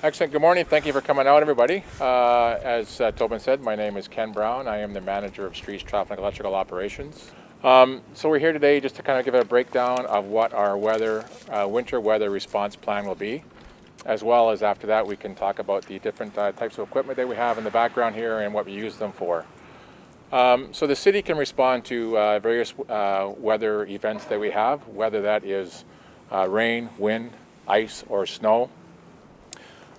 Excellent. Good morning. Thank you for coming out, everybody. As Tobin said, my name is Ken Brown. I am the manager of Streets Traffic and Electrical Operations. So we're here today just to kind of give a breakdown of what our winter weather response plan will be, as well as after that we can talk about the different types of equipment that we have in the background here and what we use them for. So the city can respond to various weather events that we have, whether that is rain, wind, ice, or snow.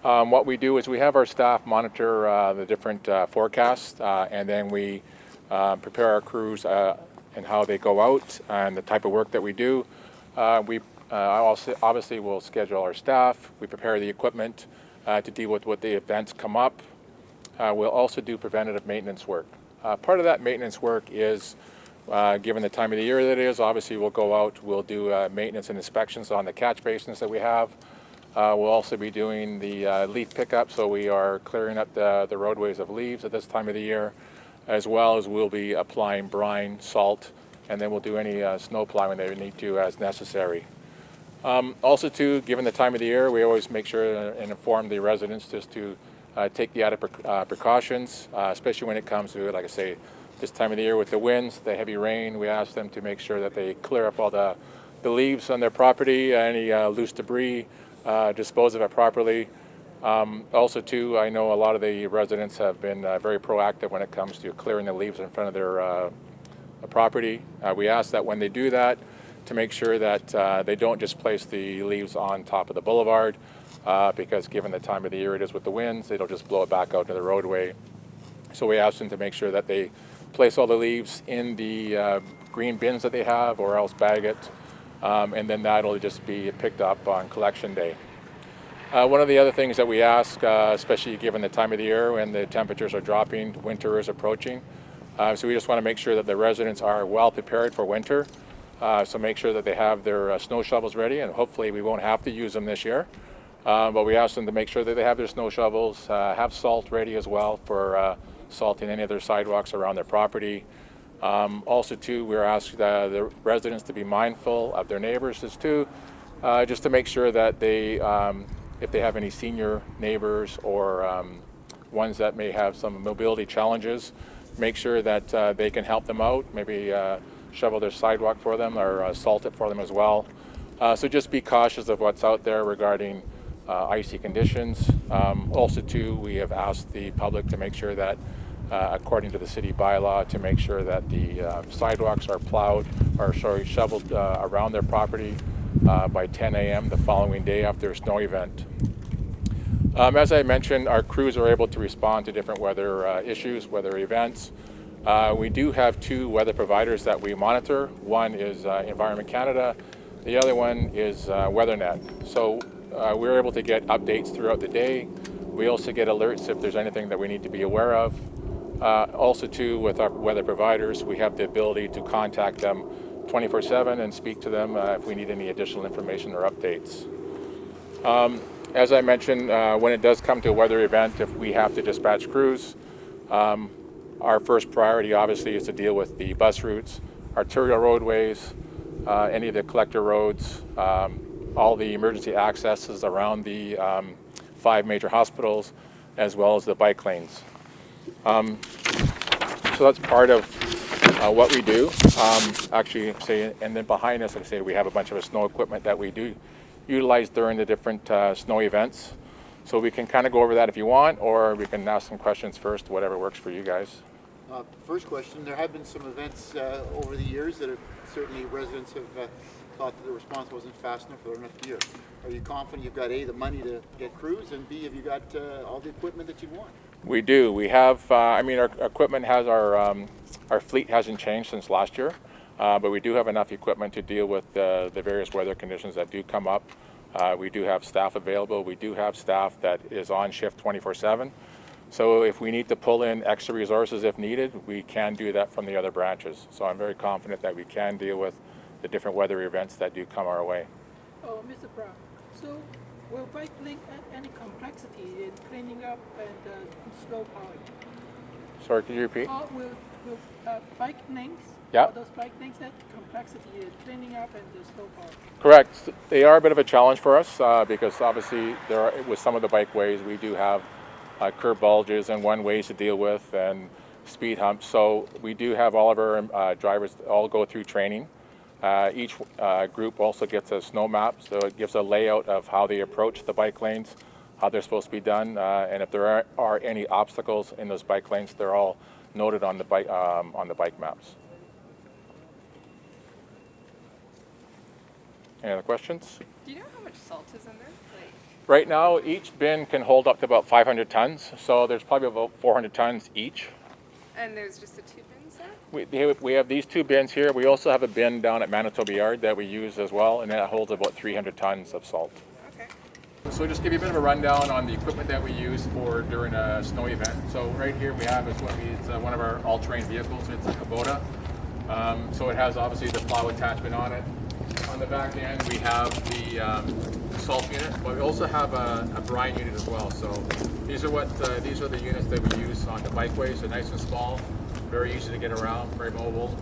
What we do is we have our staff monitor the different forecasts, and then we prepare our crews and how they go out and the type of work that we do. We also obviously will schedule our staff. We prepare the equipment to deal with what the events come up. We'll also do preventative maintenance work. Part of that maintenance work is, given the time of the year that it is, obviously we'll go out, we'll do maintenance and inspections on the catch basins that we have. We'll also be doing the leaf pickup, so we are clearing up the roadways of leaves at this time of the year, as well as we'll be applying brine, salt, and then we'll do any snow plowing that we need to as necessary. Also too, given the time of the year, we always make sure and inform the residents just to take the added precautions, especially when it comes to, like I say, this time of the year with the winds, the heavy rain. We ask them to make sure that they clear up all the leaves on their property, any loose debris, dispose of it properly. Also too, I know a lot of the residents have been very proactive when it comes to clearing the leaves in front of their property. We ask that when they do that, to make sure that they don't just place the leaves on top of the boulevard, because given the time of the year it is with the winds, it'll just blow it back out to the roadway. So we ask them to make sure that they place all the leaves in the green bins that they have, or else bag it, and then that'll just be picked up on collection day. One of the other things that we ask, especially given the time of the year when the temperatures are dropping, winter is approaching, so we just want to make sure that the residents are well prepared for winter. So make sure that they have their snow shovels ready, and hopefully we won't have to use them this year. But we ask them to make sure that they have their snow shovels, have salt ready as well for salting any of their sidewalks around their property. Also too, we're asking the residents to be mindful of their neighbors too, just to make sure that they, if they have any senior neighbors or ones that may have some mobility challenges, make sure that they can help them out, maybe shovel their sidewalk for them or salt it for them as well. So just be cautious of what's out there regarding icy conditions. Also too, we have asked the public to make sure that according to the city bylaw, to make sure that the sidewalks are shoveled around their property by 10 a.m. the following day after a snow event. As I mentioned, our crews are able to respond to different weather issues, weather events. We do have two weather providers that we monitor. One is Environment Canada, the other one is WeatherNet. So we're able to get updates throughout the day. We also get alerts if there's anything that we need to be aware of. Also too, with our weather providers, we have the ability to contact them 24/7 and speak to them if we need any additional information or updates. As I mentioned, when it does come to a weather event, if we have to dispatch crews, our first priority obviously is to deal with the bus routes, arterial roadways, any of the collector roads, all the emergency accesses around the 5 major hospitals, as well as the bike lanes. So that's part of what we do. And then behind us, like I say, we have a bunch of snow equipment that we do utilize during the different snow events. So we can kind of go over that if you want, or we can ask some questions first, whatever works for you guys. First question, there have been some events over the years that certainly residents have thought that the response wasn't fast enough or enough gear. Are you confident you've got A, the money to get crews, and B, have you got all the equipment that you want? We do. We have, our equipment has our fleet hasn't changed since last year, but we do have enough equipment to deal with the various weather conditions that do come up. We do have staff available. We do have staff that is on shift 24/7. So if we need to pull in extra resources if needed, we can do that from the other branches. So I'm very confident that we can deal with the different weather events that do come our way. Oh, Mr. Brown, so will bike link add any complexity in cleaning up and snow plowing? Sorry, could you repeat? Will will bike lanes. Yeah. Are those bike lanes that complexity, cleaning up and the snowfall. Correct. They are a bit of a challenge for us because obviously with some of the bikeways we do have curb bulges and one-ways to deal with and speed humps. So we do have all of our drivers all go through training. Each group also gets a snow map, so it gives a layout of how they approach the bike lanes, how they're supposed to be done, and if there are any obstacles in those bike lanes, they're all noted on the bike maps. Any other questions? Do you know how much salt is in there? Like, Right now, each bin can hold up to about 500 tons, so there's probably about 400 tons each. and there's just the 2 bins there? We have these 2 bins here. We also have a bin down at Manitoba Yard that we use as well, and that holds about 300 tons of salt. Okay. So just give you a bit of a rundown on the equipment that we use for during a snow event. So right here we have it's one of our all-terrain vehicles. It's a Kubota. So it has obviously the plow attachment on it. On the back end we have the salt unit, but we also have a brine unit as well. So these are the units that we use on the bikeways. They're nice and small, very easy to get around, very mobile.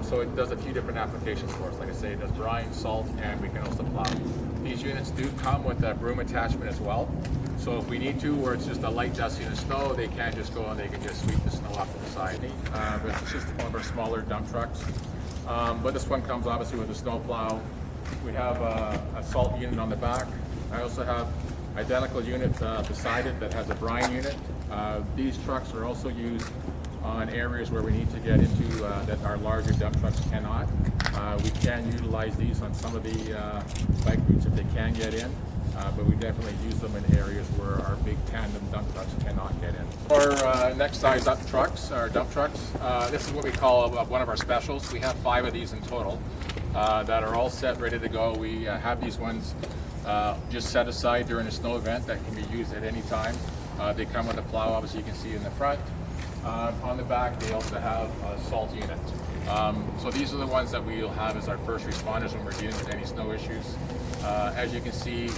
So it does a few different applications for us. Like I say, it does brine, salt, and we can also plow. These units do come with a broom attachment as well. So if we need to, where it's just a light dusting of snow, they can just go and they can just sweep the snow off to the side. But it's just one of our smaller dump trucks. But this one comes obviously with a snow plow. We have a salt unit on the back. I also have identical unit beside it that has a brine unit. These trucks are also used on areas where we need to get into that our larger dump trucks cannot. We can utilize these on some of the bike routes if they can get in, but we definitely use them in areas where our big tandem dump trucks cannot get in. Our next size up trucks, our dump trucks, this is what we call one of our specials. We have 5 of these in total that are all set, ready to go. We have these ones just set aside during a snow event that can be used at any time. They come with a plow, obviously you can see in the front. On the back, they also have a salt unit. So these are the ones that we'll have as our first responders when we're dealing with any snow issues. As you can see,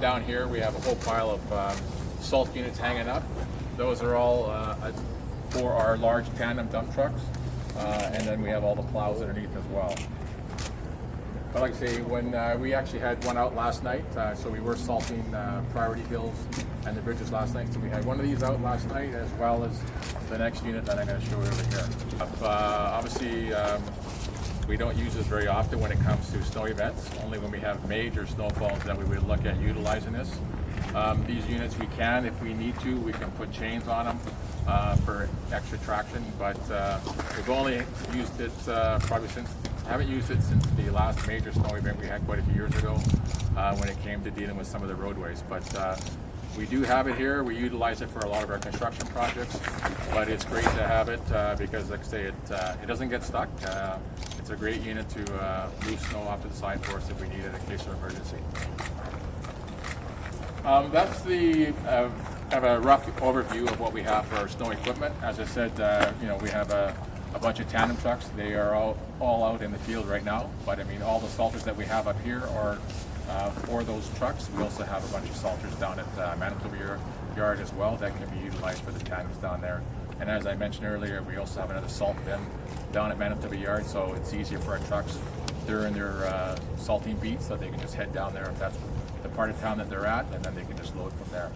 down here we have a whole pile of salt units hanging up. Those are all for our large tandem dump trucks. And then we have all the plows underneath as well. But like I say, when we actually had one out last night, so we were salting priority hills and the bridges last night. So we had one of these out last night, as well as the next unit that I'm going to show you over here. Obviously, we don't use this very often when it comes to snow events. Only when we have major snowfalls that we would look at utilizing this. These units we can, if we need to, we can put chains on them for extra traction. But we've only used it haven't used it since the last major snow event we had quite a few years ago when it came to dealing with some of the roadways. But we do have it here. We utilize it for a lot of our construction projects, but it's great to have it because, like I say, it doesn't get stuck. It's a great unit to move snow off to the side for us if we need it in case of emergency. That's the kind of a rough overview of what we have for our snow equipment. As I said, we have a bunch of tandem trucks. They are all out in the field right now, but I mean all the salters that we have up here are for those trucks. We also have a bunch of salters down at Manitoba Yard as well that can be utilized for the tandems down there. And as I mentioned earlier, we also have another salt bin down at Manitoba Yard, so it's easier for our trucks during their salting beats, so they can just head down there if that's the part of town that they're at, and then they can just load from there.